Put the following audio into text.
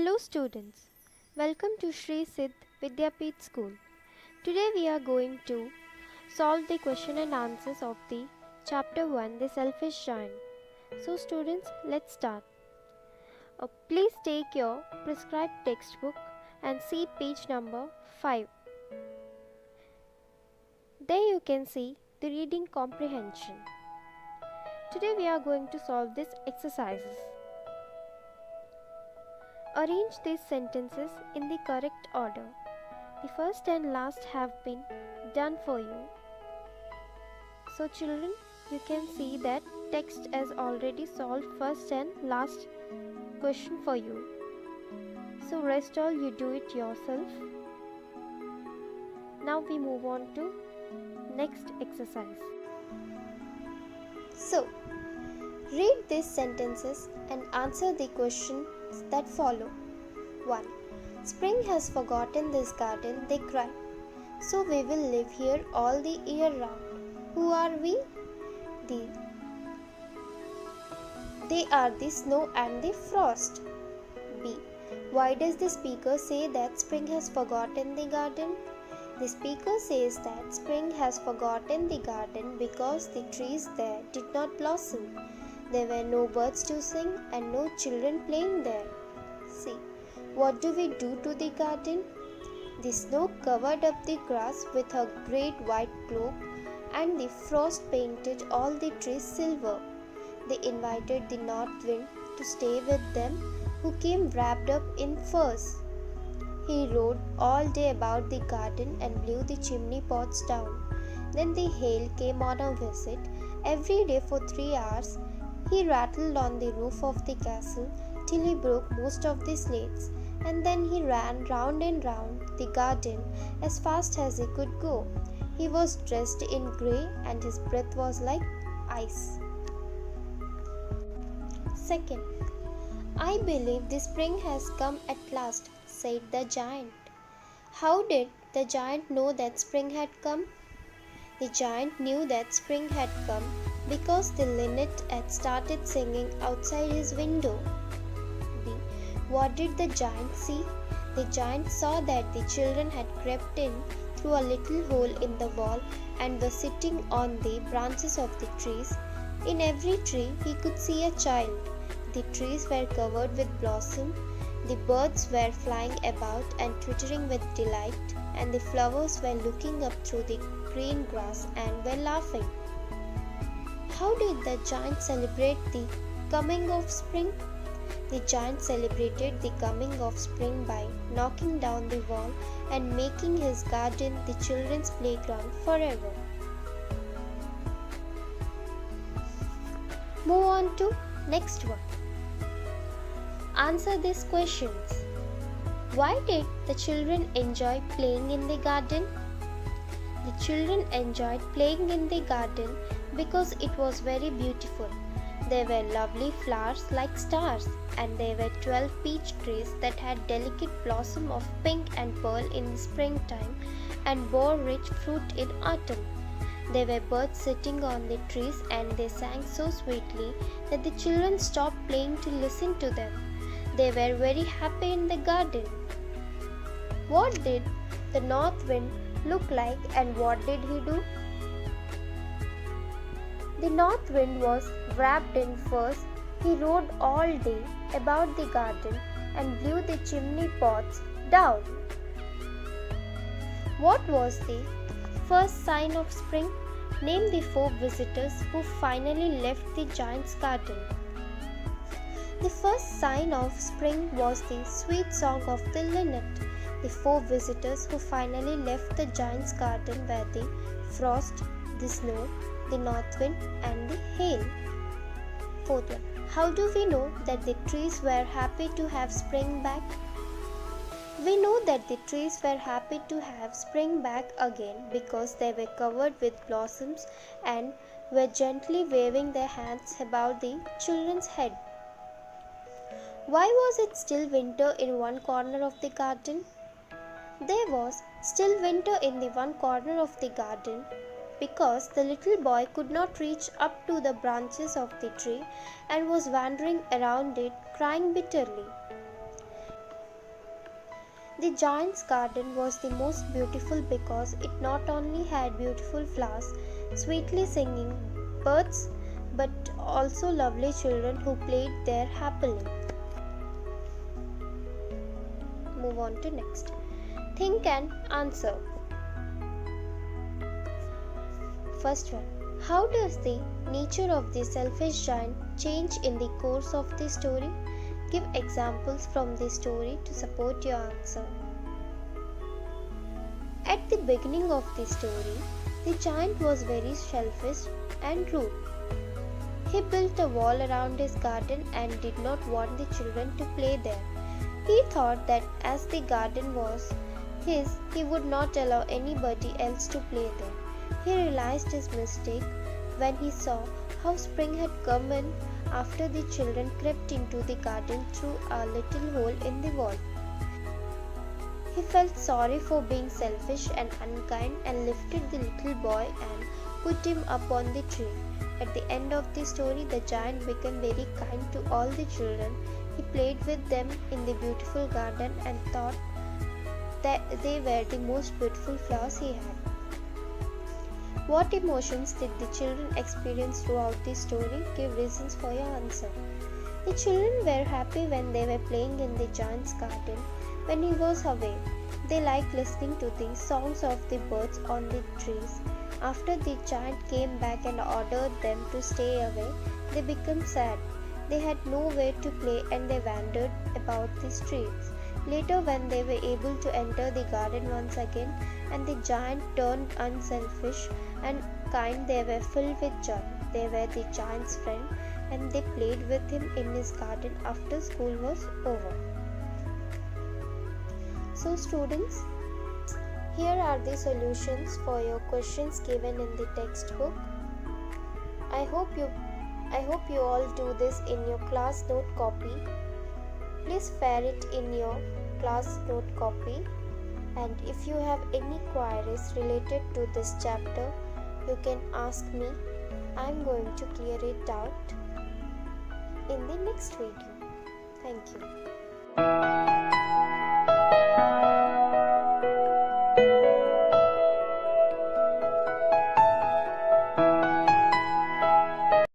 Hello students, welcome to Shri Siddh Vidyapeeth School. Today we are going to solve the question and answers of the chapter 1, The Selfish Giant. So students, let's start. Please take your prescribed textbook and see page number 5. There you can see the reading comprehension. Today we are going to solve these exercises. Arrange these sentences in the correct order. The first and last have been done for you. So children, you can see that text has already solved first and last question for you. So rest all you do it yourself. Now we move on to next exercise. So read these sentences and answer the questions that follow. 1. Spring has forgotten this garden, they cry. So we will live here all the year round. Who are we? They are the snow and the frost. B. Why does the speaker say that spring has forgotten the garden? The speaker says that spring has forgotten the garden because the trees there did not blossom. There were no birds to sing and no children playing there. C. What do we do to the garden? The snow covered up the grass with a great white cloak, and the frost painted all the trees silver. They invited the north wind to stay with them, who came wrapped up in furs. He rode all day about the garden and blew the chimney pots down. Then the hail came on a visit. Every day for 3 hours, he rattled on the roof of the castle till he broke most of the slates, and then he ran round and round the garden as fast as he could go. He was dressed in grey and his breath was like ice. 2nd. I believe the spring has come at last, said the giant. How did the giant know that spring had come? The giant knew that spring had come because the linnet had started singing outside his window. B. What did the giant see? The giant saw that the children had crept in through a little hole in the wall and were sitting on the branches of the trees. In every tree he could see a child. The trees were covered with blossom. The birds were flying about and twittering with delight, and the flowers were looking up through the green grass and were laughing. How did the giant celebrate the coming of spring? The giant celebrated the coming of spring by knocking down the wall and making his garden the children's playground forever. Move on to next one. Answer these questions. Why did the children enjoy playing in the garden? The children enjoyed playing in the garden because it was very beautiful. There were lovely flowers like stars, and there were 12 peach trees that had delicate blossom of pink and pearl in the springtime and bore rich fruit in autumn. There were birds sitting on the trees, and they sang so sweetly that the children stopped playing to listen to them. They were very happy in the garden. What did the north wind look like, and what did he do? The north wind was wrapped in furs. He rode all day about the garden and blew the chimney pots down. What was the first sign of spring? Name the 4 visitors who finally left the giant's garden. The first sign of spring was the sweet song of the linnet. The 4 visitors who finally left the giant's garden were the frost, the snow, the north wind, and the hail. 4th one. How do we know that the trees were happy to have spring back? We know that the trees were happy to have spring back again because they were covered with blossoms and were gently waving their hands above the children's head. Why was it still winter in one corner of the garden? There was still winter in the one corner of the garden because the little boy could not reach up to the branches of the tree and was wandering around it crying bitterly. The giant's garden was the most beautiful because it not only had beautiful flowers, sweetly singing birds, but also lovely children who played there happily. Move on to next. Think and answer. First one. How does the nature of the selfish giant change in the course of the story? Give examples from the story to support your answer. At the beginning of the story, the giant was very selfish and rude. He built a wall around his garden and did not want the children to play there. He thought that as the garden was his, he would not allow anybody else to play there. He realized his mistake when he saw how spring had come in after the children crept into the garden through a little hole in the wall. He felt sorry for being selfish and unkind and lifted the little boy and put him up on the tree. At the end of the story, the giant became very kind to all the children. He played with them in the beautiful garden and thought that they were the most beautiful flowers he had. What emotions did the children experience throughout the story? Give reasons for your answer. The children were happy when they were playing in the giant's garden. When he was away, they liked listening to the songs of the birds on the trees. After the giant came back and ordered them to stay away, they became sad. They had nowhere to play and they wandered about the streets. Later, when they were able to enter the garden once again and the giant turned unselfish and kind, they were filled with joy. They were the giant's friend and they played with him in his garden after school was over. So students, here are the solutions for your questions given in the textbook. I hope you all do this in your class note copy. Please fare it in your class note copy, and if you have any queries related to this chapter, you can ask me. I am going to clear it out in the next video. Thank you.